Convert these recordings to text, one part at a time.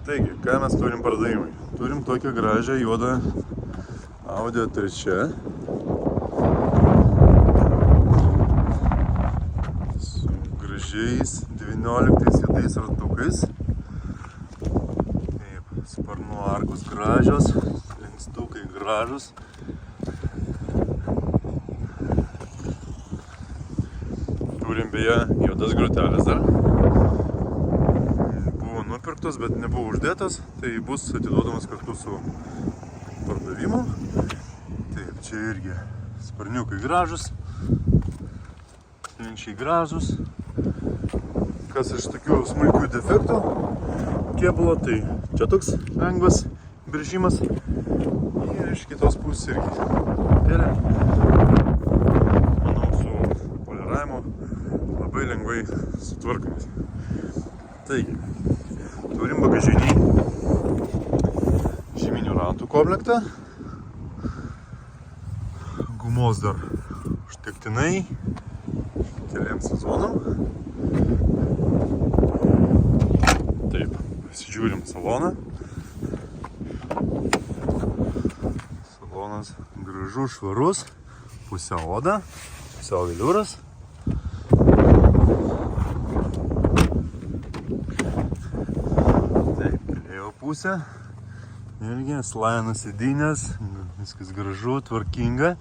Taigi, ką mes turim pardavimui? Turim tokią gražią juodą Audi A3 su gražiais 19 juodais ratukais. Taip, sparnų arkos gražios, lenkstukai gražus. Turim beje juodas grotelės dar. Buvo nupirktos, bet nebuvo uždėtos, tai bus atiduodamas kartu su pardavimu. Taip, čia irgi sparniukai gražus, linčiai gražus. Kas iš tokių smulkių defektų kėbulo, tai čia toks lengvas brėžimas ir iš kitos pusės irgi. Manau, su poliravimu labai lengvai sutvarkomas. Taigi, turim bagažinį žieminių ratų komplektą. Gumos dar užtektinai keliam sezonam. Taip, pasižiūrim saloną. Salonas gražus, švarus, pusiau oda, pusiau veliūras. Pusę. Irgi slainas sėdynės, viskas gražu, tvarkinga.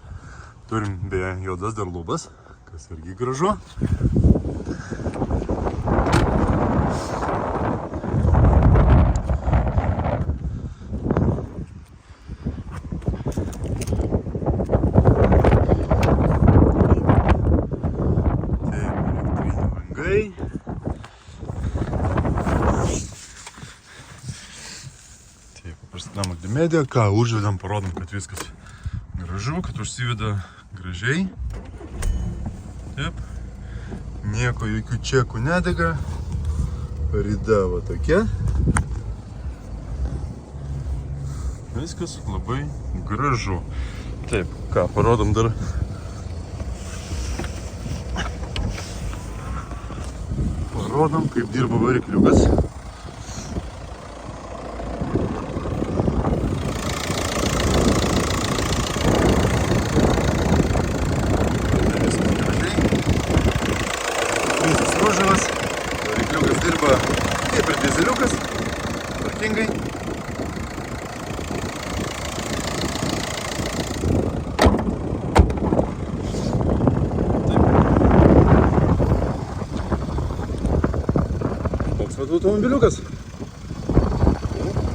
Turim beje juodas dar lubas, kas irgi gražu. Taip, elektriniai langai. Paprastinam multimediją, ką užvedam, parodom, kad viskas gražu, kad užsiveda gražiai. Taip. Nieko, jokių čekų nedega. Rida va tokia. Viskas labai gražu. Taip, ką, parodom dar. Parodom, kaip dirba varikliukas. Varikliukas dirba kaip ir dizeliukas, tvarkingai. Toks vat automobiliukas.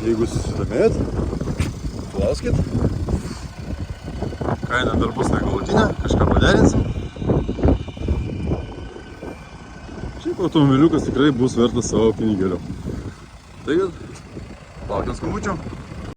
Jeigu susidomėjot, klauskit. Kaina dar bus negalutinė, kažką paderinsim. Šiaip automobiliukas tikrai bus vertas savo pinigėlio. Taigi, laukiam skambučio.